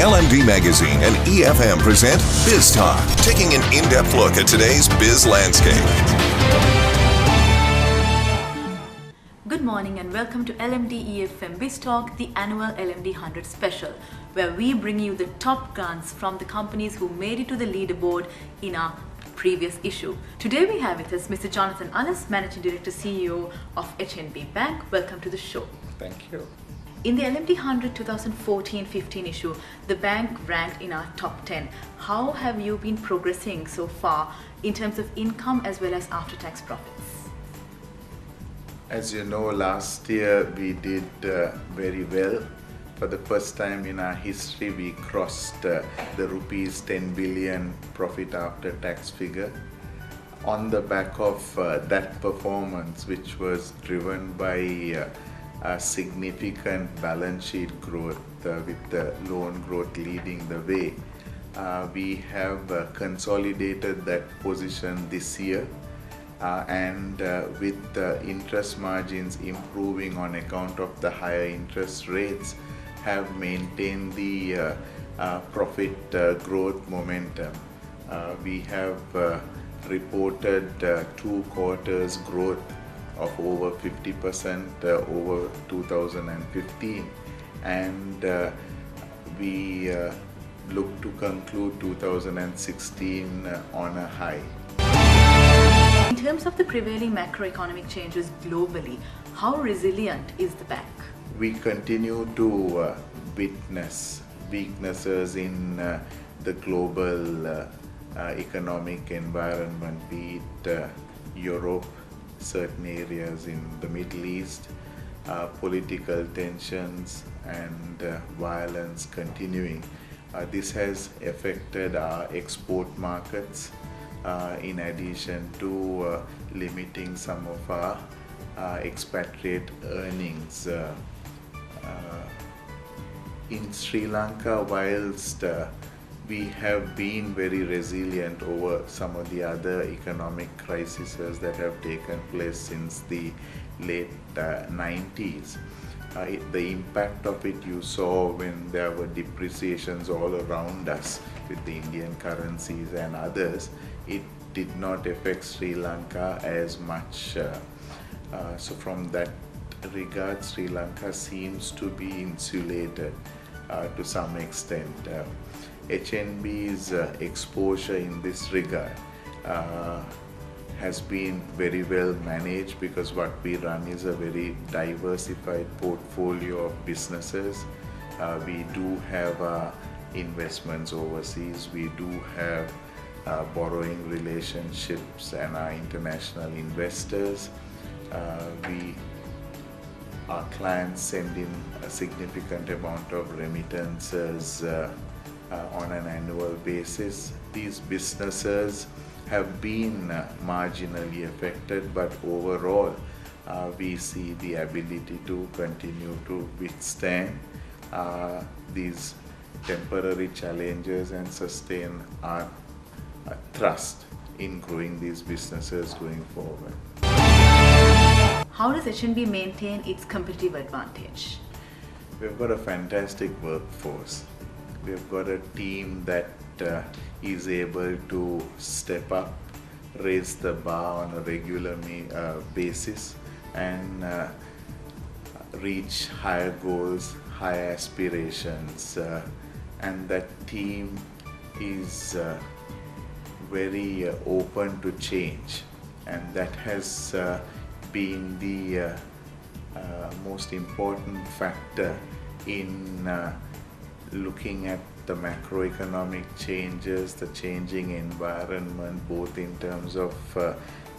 LMD Magazine and EFM present Biz Talk, taking an in-depth look at today's biz landscape. Good morning and welcome to LMD EFM Biz Talk, the annual LMD 100 special, where we bring you the top guns from the companies who made it to the leaderboard in our previous issue. Today we have with us Mr. Jonathan Allis, Managing Director CEO of HNB Bank. Welcome to the show. Thank you. In the LMD 100 2014-15 issue, the bank ranked in our top 10. How have you been progressing so far in terms of income as well as after-tax profits? As you know, last year we did very well. For the first time in our history, we crossed the rupees 10 billion profit after tax figure. On the back of that performance, which was driven by a significant balance sheet growth with the loan growth leading the way, we have consolidated that position this year. And with the interest margins improving on account of the higher interest rates, have maintained the profit growth momentum. We have reported 2 quarters growth of over 50% over 2015, and we look to conclude 2016 on a high. In terms of the prevailing macroeconomic changes globally, how resilient is the bank? We continue to witness weaknesses in the global economic environment, be it Europe, certain areas in the Middle East, political tensions and violence continuing. This has affected our export markets, in addition to limiting some of our expatriate earnings. In Sri Lanka, whilst we have been very resilient over some of the other economic crises that have taken place since the late 90s, the impact of it you saw when there were depreciations all around us with the Indian currencies and others. It did not affect Sri Lanka as much. So from that regard, Sri Lanka seems to be insulated to some extent. HNB's exposure in this regard has been very well managed, because what we run is a very diversified portfolio of businesses. We do have investments overseas, we do have borrowing relationships and our international investors. Our clients send in a significant amount of remittances on an annual basis. These businesses have been marginally affected, but overall we see the ability to continue to withstand these temporary challenges and sustain our trust in growing these businesses going forward. How does HNB maintain its competitive advantage? We've got a fantastic workforce. We've got a team that is able to step up, raise the bar on a regular basis, and reach higher goals, higher aspirations. And that team is very open to change, and that has been the most important factor in looking at the macroeconomic changes, the changing environment, both in terms of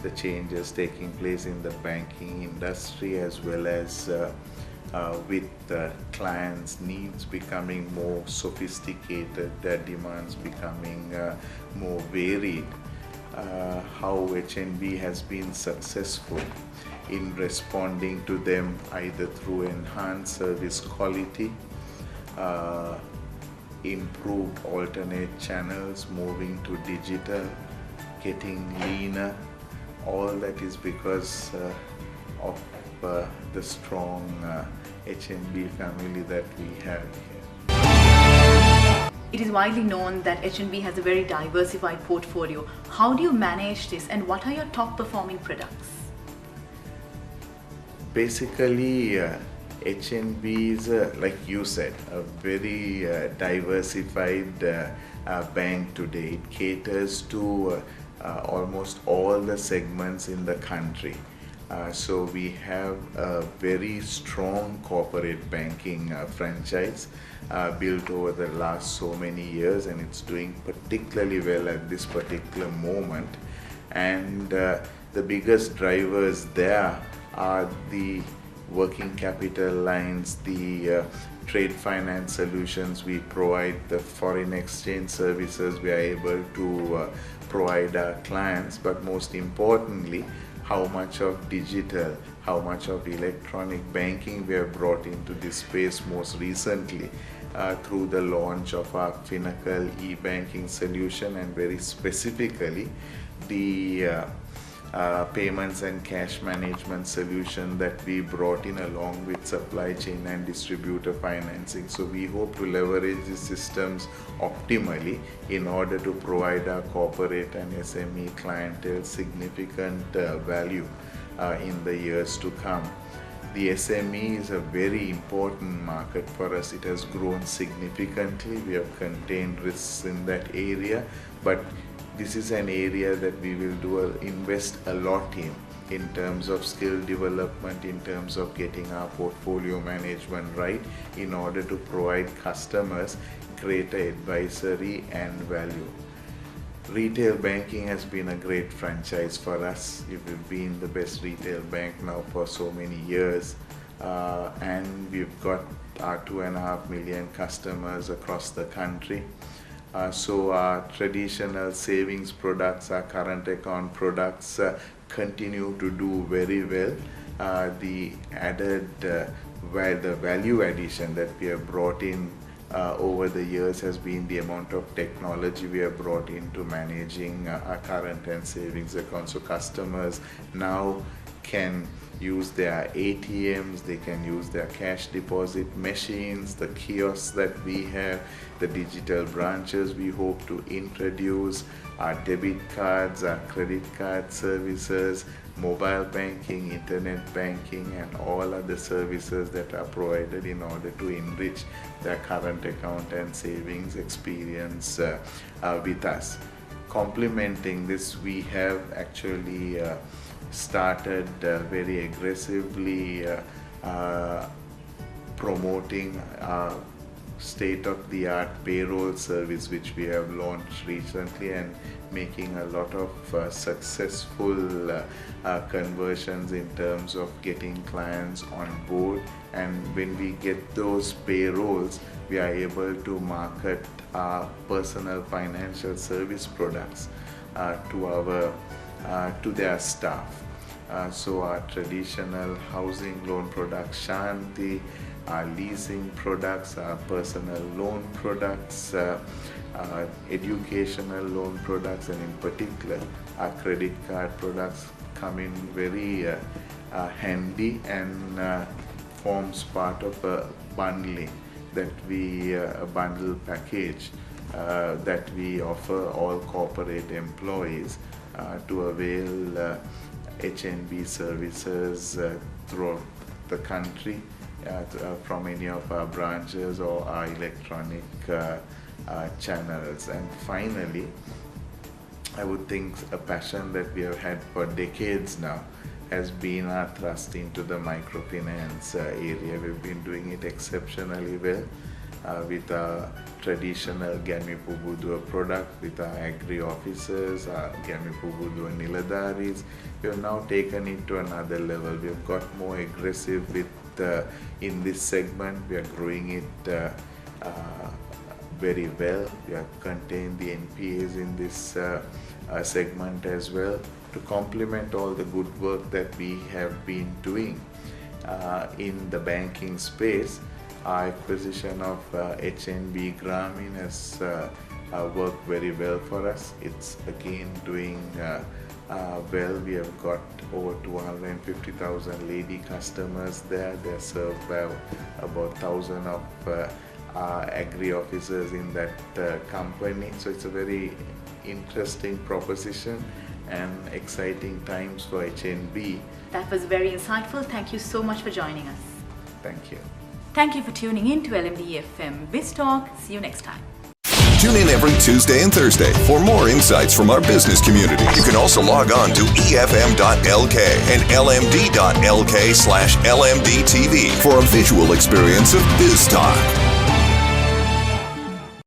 the changes taking place in the banking industry, as well as with clients' needs becoming more sophisticated, their demands becoming more varied. How HNB has been successful in responding to them, either through enhanced service quality, improved alternate channels, moving to digital, getting leaner. All that is because of the strong HNB family that we have here. is widely known that HNB has a very diversified portfolio. How do you manage this, and what are your top performing products? Basically, HNB is, like you said, a very diversified bank today. It caters to almost all the segments in the country. So we have a very strong corporate banking franchise built over the last so many years, and it's doing particularly well at this particular moment. And the biggest drivers there are the working capital lines, the trade finance solutions we provide, the foreign exchange services we are able to provide our clients, but most importantly, how much of digital, how much of electronic banking we have brought into this space most recently through the launch of our Finacle e-banking solution, and very specifically the payments and cash management solution that we brought in along with supply chain and distributor financing. So we hope to leverage these systems optimally in order to provide our corporate and SME clientele significant value in the years to come. The SME is a very important market for us. It has grown significantly. We have contained risks in that area, but this is an area that we will invest a lot in terms of skill development, in terms of getting our portfolio management right, in order to provide customers greater advisory and value. Retail banking has been a great franchise for us. We've been the best retail bank now for so many years, and we've got our 2.5 million customers across the country. So our traditional savings products, our current account products continue to do very well. The value addition that we have brought in over the years has been the amount of technology we have brought into managing our current and savings accounts. So customers now can use their ATMs, they can use their cash deposit machines, the kiosks that we have, the digital branches we hope to introduce, our debit cards, our credit card services, mobile banking, internet banking, and all other services that are provided in order to enrich their current account and savings experience with us. Complementing this, we have actually started very aggressively promoting our state-of-the-art payroll service, which we have launched recently, and making a lot of successful conversions in terms of getting clients on board. And when we get those payrolls, we are able to market our personal financial service products to their staff. So our traditional housing loan products, Shanti, our leasing products, our personal loan products, educational loan products, and in particular our credit card products come in very handy and forms part of a bundling that we a bundle package that we offer all corporate employees to avail HNB services throughout the country from any of our branches or our electronic channels. And finally, I would think a passion that we have had for decades now has been our thrust into the microfinance area. We've been doing it exceptionally well with our traditional Gami Pubudua product, with our agri officers, our Gami Pubudua Niladaris. We have now taken it to another level. We have got more aggressive with in this segment. We are growing it very well. We have contained the NPAs in this segment as well, to complement all the good work that we have been doing in the banking space. Our acquisition of HNB Grameen has worked very well for us. It's again doing well. We have got over 250,000 lady customers there. They're served by about 1,000 of agri officers in that company. So it's a very interesting proposition and exciting times for HNB. That was very insightful. Thank you so much for joining us. Thank you. Thank you for tuning in to LMD EFM Biz Talk. See you next time. Tune in every Tuesday and Thursday for more insights from our business community. You can also log on to efm.lk and lmd.lk/lmdtv for a visual experience of Biz Talk.